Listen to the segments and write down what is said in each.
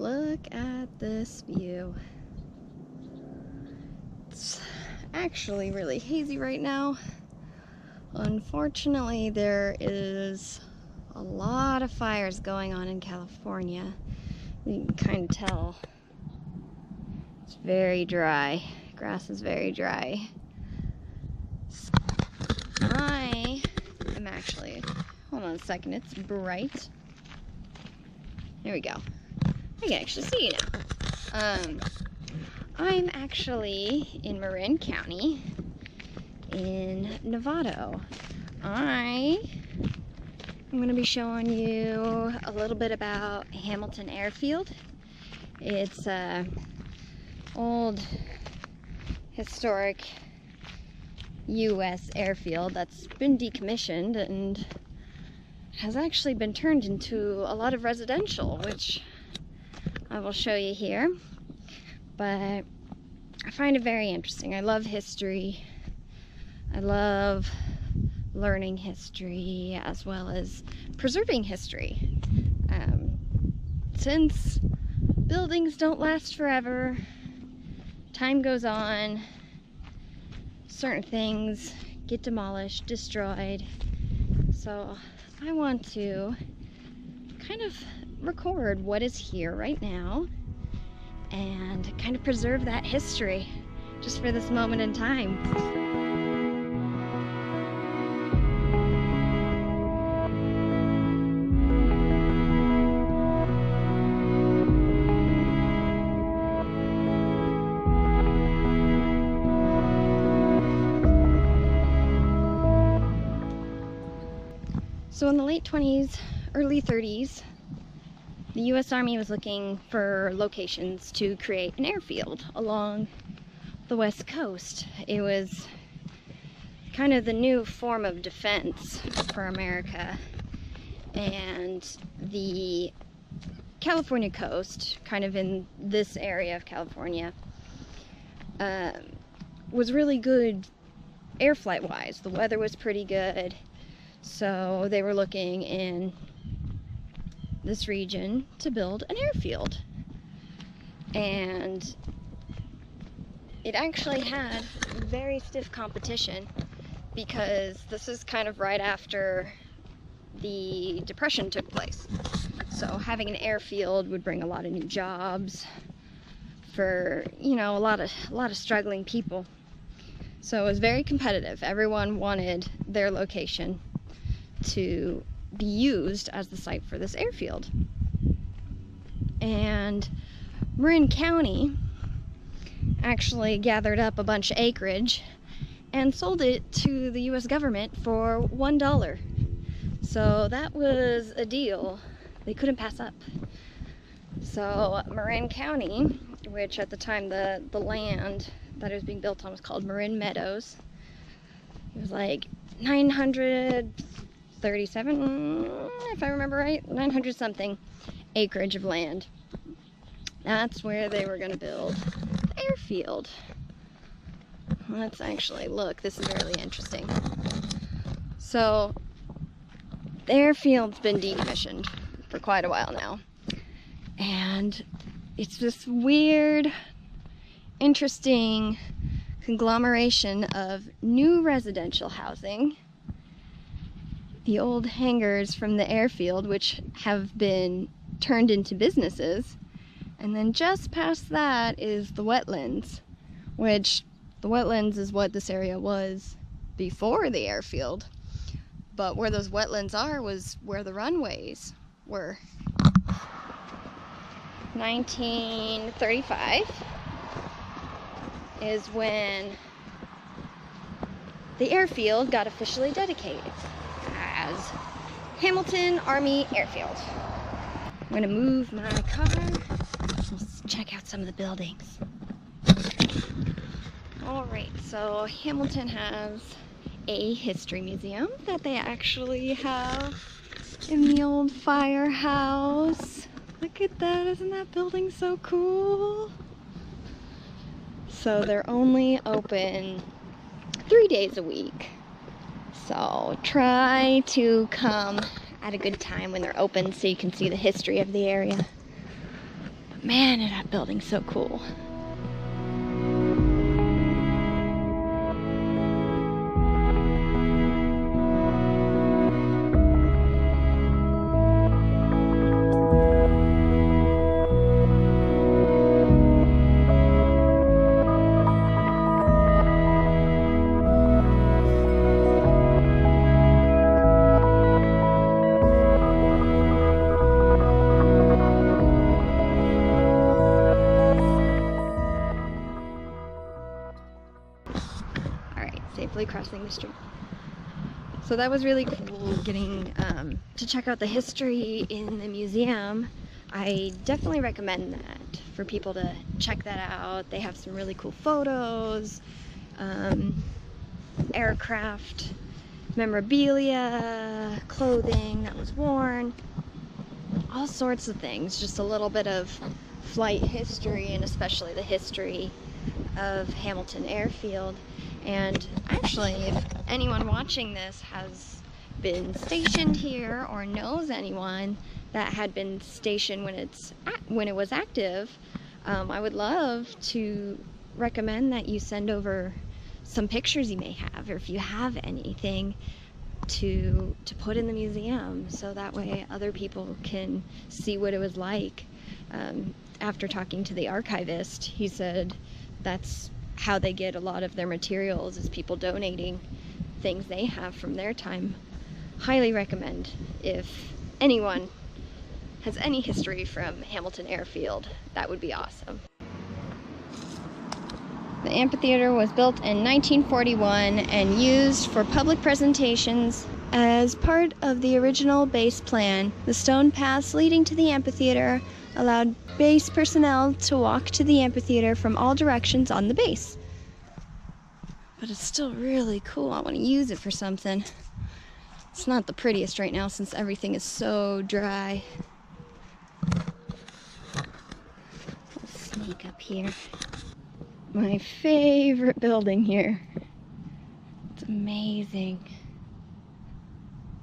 Look at this view. It's actually really hazy right now. Unfortunately, there is a lot of fires going on in California. You can kind of tell. It's very dry. Grass is very dry. So I am actually, hold on a second, it's bright. There we go. I can actually see you now. I'm actually in Marin County in Novato. I'm going to be showing you a little bit about Hamilton Airfield. It's an old historic U.S. airfield that's been decommissioned and has actually been turned into a lot of residential, which I will show you here. But I find it very interesting. I love history. I love learning history as well as preserving history. Since buildings don't last forever, time goes on, certain things get demolished, destroyed. So I want to kind of record what is here right now and kind of preserve that history just for this moment in time. So in the late 20s, early 30s, the U.S. Army was looking for locations to create an airfield along the West Coast. It was kind of the new form of defense for America, and the California coast, kind of in this area of California, was really good air flight wise. The weather was pretty good, so they were looking in this region to build an airfield. And it actually had very stiff competition because this is kind of right after the Depression took place. So having an airfield would bring a lot of new jobs for, you know, a lot of struggling people. So it was very competitive. Everyone wanted their location to be used as the site for this airfield. And Marin County actually gathered up a bunch of acreage and sold it to the US government for $1. So that was a deal they couldn't pass up. So Marin County, which at the time the land that it was being built on was called Marin Meadows, it was like 937, if I remember right, 900 something acreage of land. That's where they were going to build the airfield. Let's actually look. This is really interesting. So the airfield's been decommissioned for quite a while now, and it's this weird, interesting conglomeration of new residential housing, the old hangars from the airfield, which have been turned into businesses, and then just past that is the wetlands, which the wetlands is what this area was before the airfield, but where those wetlands are was where the runways were. 1935 is when the airfield got officially dedicated as Hamilton Army Airfield. I'm gonna move my car. Let's check out some of the buildings. Alright, so Hamilton has a history museum that they actually have in the old firehouse. Look at that, isn't that building so cool? So they're only open 3 days a week. So try to come at a good time when they're open so you can see the history of the area. Man, that building's so cool. Safely crossing the street. So that was really cool getting to check out the history in the museum. I definitely recommend that for people to check that out. They have some really cool photos, aircraft, memorabilia, clothing that was worn, all sorts of things. Just a little bit of flight history, and especially the history of Hamilton Airfield. And actually, if anyone watching this has been stationed here or knows anyone that had been stationed when it was active, I would love to recommend that you send over some pictures you may have, or if you have anything to put in the museum, so that way other people can see what it was like. After talking to the archivist, he said that's how they get a lot of their materials, is people donating things they have from their time. Highly recommend if anyone has any history from Hamilton Airfield. That would be awesome. The amphitheater was built in 1941 and used for public presentations. As part of the original base plan, the stone paths leading to the amphitheater allowed base personnel to walk to the amphitheater from all directions on the base. But it's still really cool. I want to use it for something. It's not the prettiest right now since everything is so dry. I'll sneak up here. My favorite building here. It's amazing.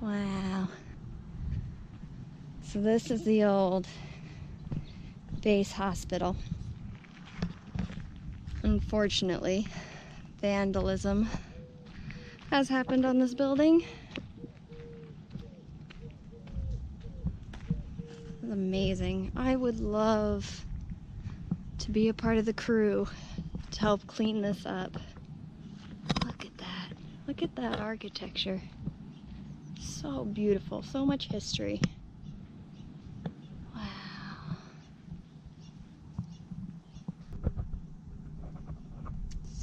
Wow. So this is the old base hospital. Unfortunately, vandalism has happened on this building. It's amazing. I would love to be a part of the crew to help clean this up. Look at that. Look at that architecture. So beautiful. So much history. Wow.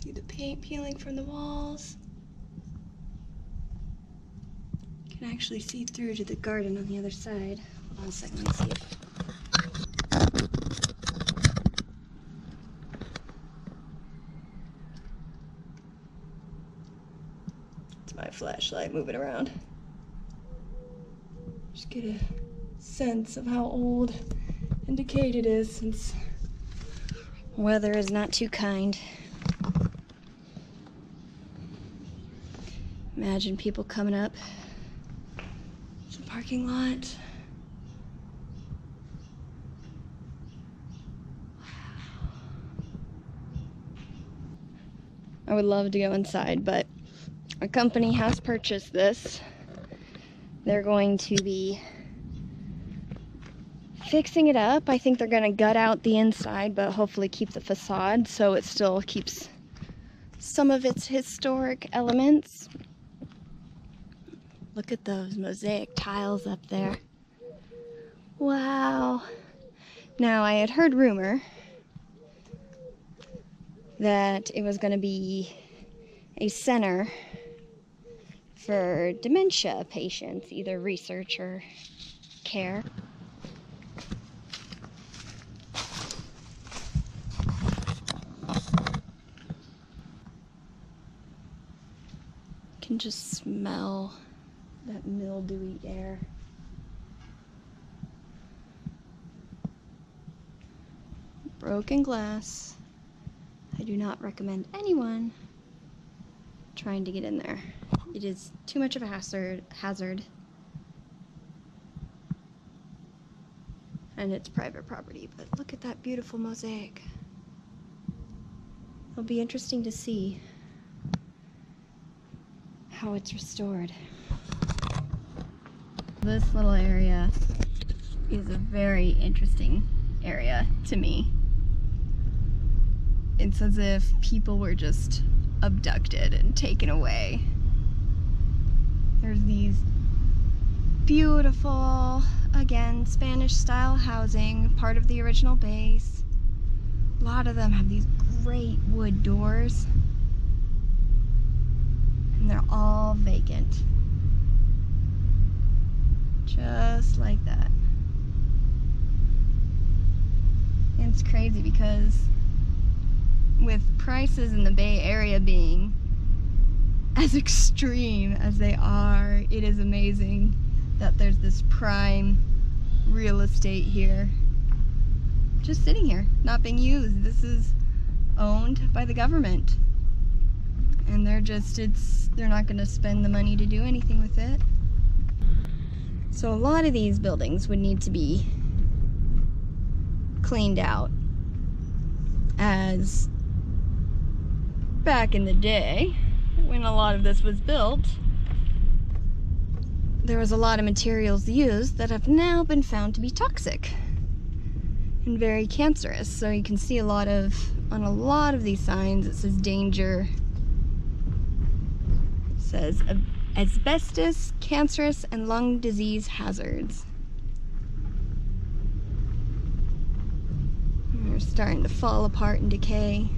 See the paint peeling from the walls. You can actually see through to the garden on the other side. Hold on a second, let me see if... It's my flashlight moving around. Just get a sense of how old and decayed it is since weather is not too kind. Imagine people coming up to the parking lot. I would love to go inside, but a company has purchased this. They're going to be fixing it up. I think they're going to gut out the inside, but hopefully keep the facade so it still keeps some of its historic elements. Look at those mosaic tiles up there. Wow. Now, I had heard rumor that it was going to be a center for dementia patients, either research or care. Can just smell that mildewy air. Broken glass. I do not recommend anyone trying to get in there. It is too much of a hazard. and it's private property, but look at that beautiful mosaic. It'll be interesting to see how it's restored. This little area is a very interesting area to me. It's as if people were just abducted and taken away. There's these beautiful, again, Spanish-style housing, part of the original base. A lot of them have these great wood doors, and they're all vacant. Just like that. And it's crazy because with prices in the Bay Area being as extreme as they are, it is amazing that there's this prime real estate here, just sitting here, not being used. This is owned by the government, and they're not going to spend the money to do anything with it. So a lot of these buildings would need to be cleaned out, as back in the day when a lot of this was built, there was a lot of materials used that have now been found to be toxic and very cancerous. So you can see on a lot of these signs, it says danger. It says asbestos, cancerous, and lung disease hazards. They're starting to fall apart and decay.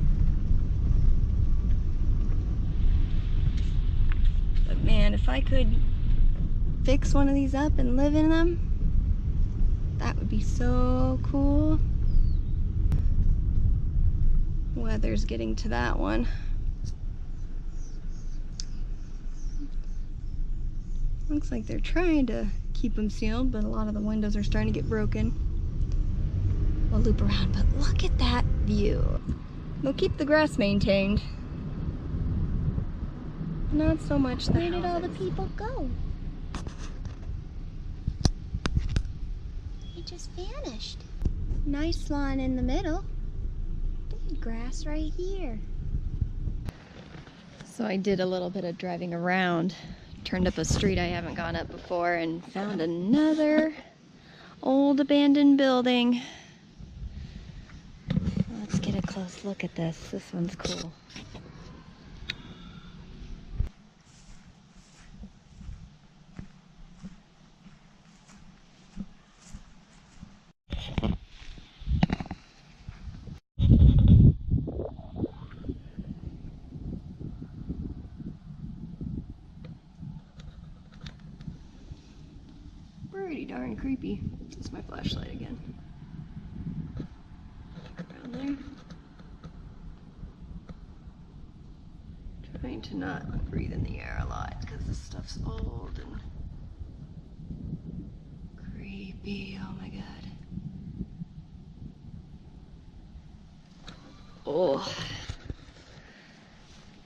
But man, if I could fix one of these up and live in them, that would be so cool. Weather's getting to that one. Looks like they're trying to keep them sealed, but a lot of the windows are starting to get broken. We'll loop around, but look at that view. They'll keep the grass maintained. Not so much the houses. Where did all the people go? They just vanished. Nice lawn in the middle. There's grass right here. So I did a little bit of driving around, turned up a street I haven't gone up before, and found another old abandoned building. Let's get a close look at this. This one's cool. Pretty darn creepy. That's my flashlight again. Around there. Trying to not breathe in the air a lot because this stuff's old and creepy. Oh my god. Oh.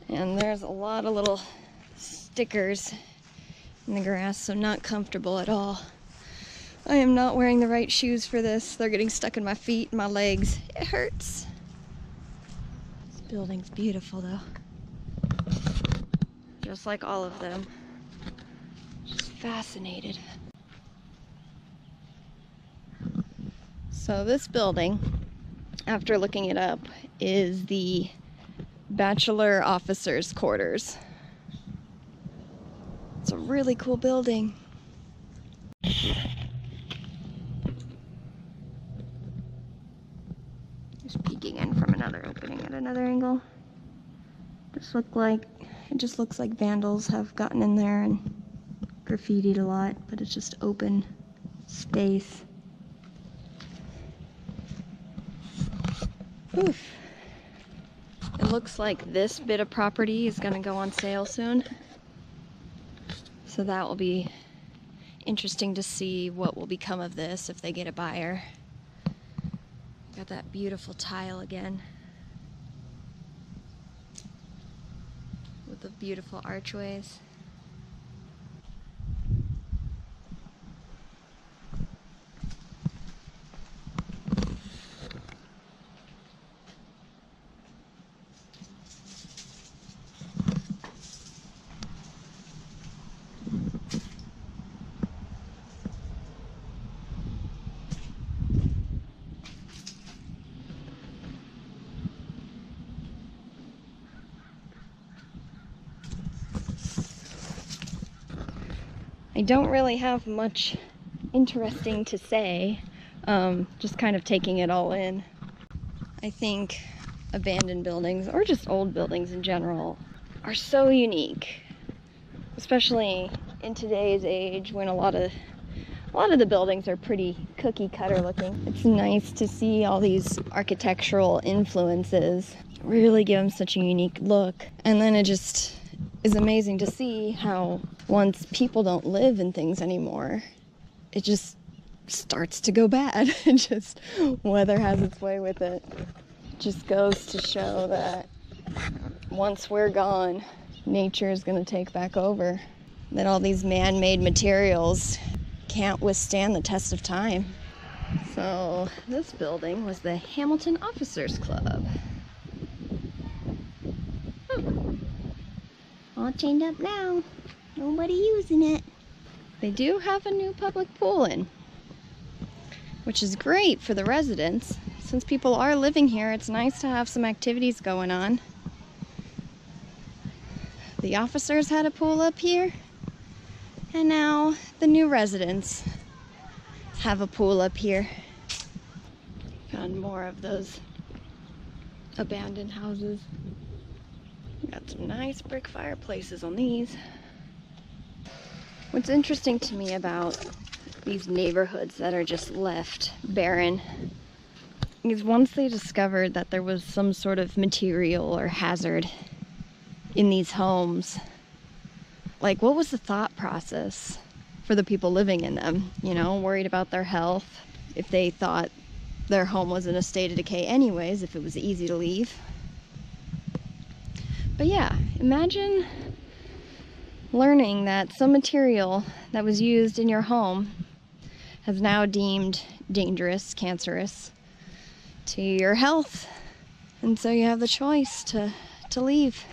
And there's a lot of little stickers in the grass, so not comfortable at all. I am not wearing the right shoes for this. They're getting stuck in my feet and my legs. It hurts. This building's beautiful though. Just like all of them. Just fascinated. So this building, after looking it up, is the Bachelor officers' quarters. It's a really cool building. Just peeking in from another opening at another angle. It just looks like vandals have gotten in there and graffitied a lot, but it's just open space. Oof. It looks like this bit of property is going to go on sale soon. So that will be interesting to see what will become of this if they get a buyer. Got that beautiful tile again with the beautiful archways. I don't really have much interesting to say, just kind of taking it all in. I think abandoned buildings, or just old buildings in general, are so unique, especially in today's age when a lot of the buildings are pretty cookie cutter looking. It's nice to see all these architectural influences really give them such a unique look. And then it just is amazing to see how once people don't live in things anymore, it just starts to go bad. It just, weather has its way with it. Just goes to show that once we're gone, nature is going to take back over. That all these man-made materials can't withstand the test of time. So this building was the Hamilton Officers Club. All chained up now. Nobody using it. They do have a new public pool in, which is great for the residents. Since people are living here, it's nice to have some activities going on. The officers had a pool up here, and now the new residents have a pool up here. Found more of those abandoned houses. Got some nice brick fireplaces on these. What's interesting to me about these neighborhoods that are just left barren is once they discovered that there was some sort of material or hazard in these homes, like, what was the thought process for the people living in them? You know, worried about their health, if they thought their home was in a state of decay anyways, if it was easy to leave. But yeah, imagine learning that some material that was used in your home is now deemed dangerous, cancerous to your health. And so you have the choice to leave.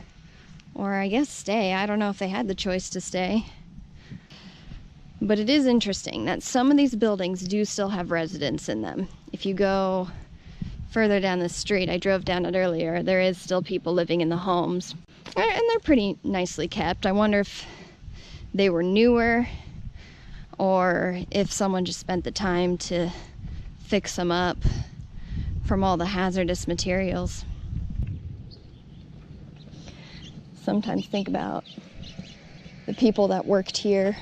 Or I guess stay. I don't know if they had the choice to stay. But it is interesting that some of these buildings do still have residents in them. If you go further down the street, I drove down it earlier, there is still people living in the homes. And they're pretty nicely kept. I wonder if they were newer, or if someone just spent the time to fix them up from all the hazardous materials. Sometimes think about the people that worked here,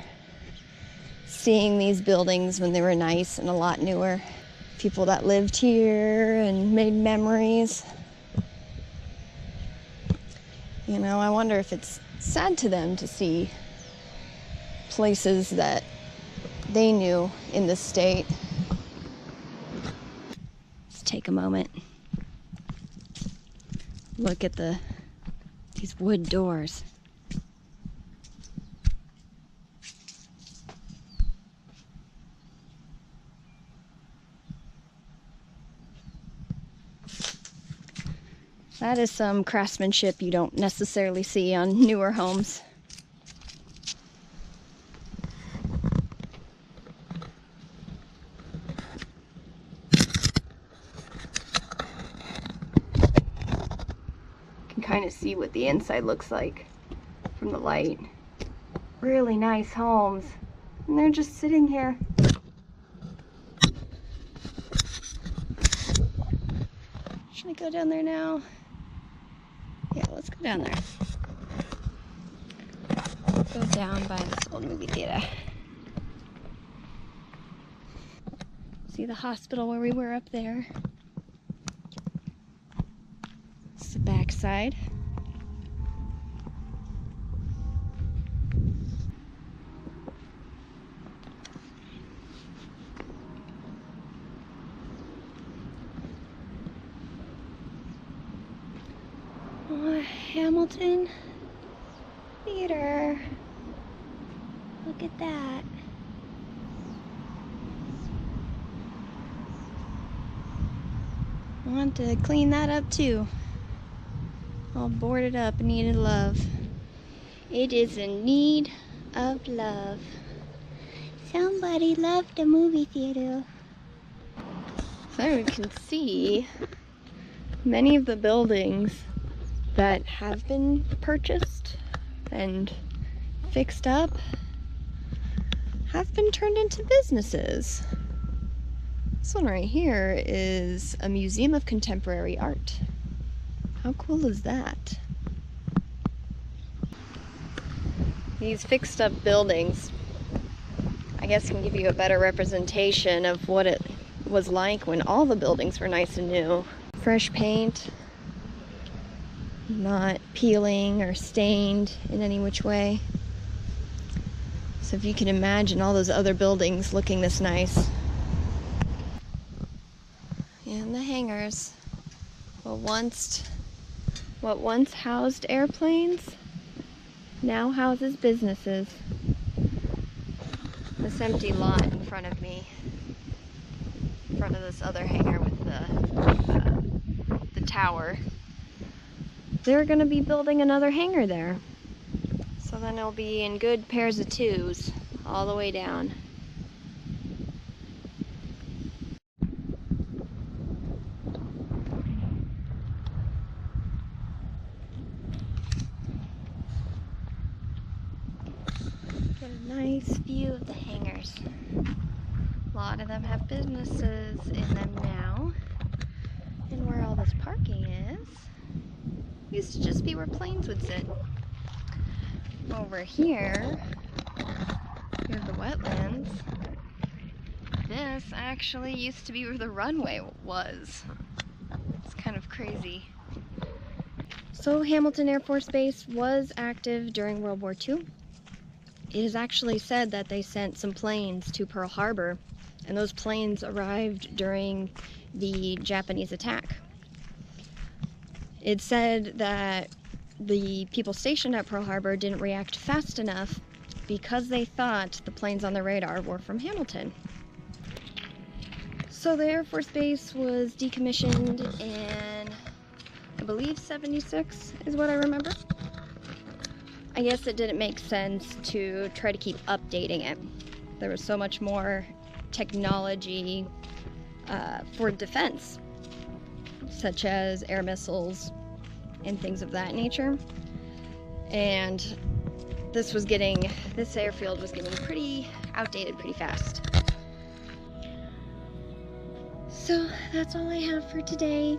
seeing these buildings when they were nice and a lot newer. People that lived here and made memories. You know, I wonder if it's sad to them to see places that they knew in this state. Let's take a moment. Look at these wood doors. That is some craftsmanship you don't necessarily see on newer homes. You can kind of see what the inside looks like from the light. Really nice homes, and they're just sitting here. Should I go down there now? Yeah, let's go down there. Go down by this old movie theater. See the hospital where we were up there? It's the back side. Hamilton Theater. Look at that. I want to clean that up too. All boarded up and needed love. It is in need of love. Somebody loved the movie theater. So we can see many of the buildings that have been purchased and fixed up have been turned into businesses. This one right here is a museum of contemporary art. How cool is that? These fixed up buildings, I guess, can give you a better representation of what it was like when all the buildings were nice and new. Fresh paint, not peeling or stained in any which way. So if you can imagine all those other buildings looking this nice. And the hangars, what once housed airplanes, now houses businesses. This empty lot in front of me, in front of this other hangar with the tower, they're going to be building another hangar there. So then it'll be in good pairs of twos all the way down. Get a nice view of the hangars. A lot of them have businesses in them now. And where all this parking is, used to just be where planes would sit. Over here, here's the wetlands. This actually used to be where the runway was. It's kind of crazy. So Hamilton Air Force Base was active during World War II. It is actually said that they sent some planes to Pearl Harbor, and those planes arrived during the Japanese attack. It's said that the people stationed at Pearl Harbor didn't react fast enough because they thought the planes on the radar were from Hamilton. So the Air Force Base was decommissioned in, I believe, 76 is what I remember. I guess it didn't make sense to try to keep updating it. There was so much more technology for defense, such as air missiles and things of that nature. And this airfield was getting pretty outdated pretty fast. So that's all I have for today.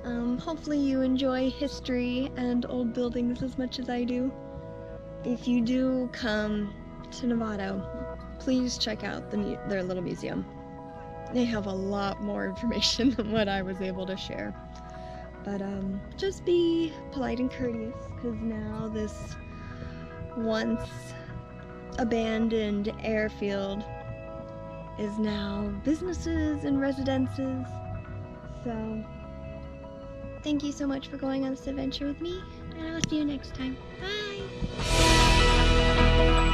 Hopefully you enjoy history and old buildings as much as I do. If you do come to Novato, please check out their little museum. They have a lot more information than what I was able to share. But just be polite and courteous, because now this once abandoned airfield is now businesses and residences. So thank you so much for going on this adventure with me, and I'll see you next time. Bye!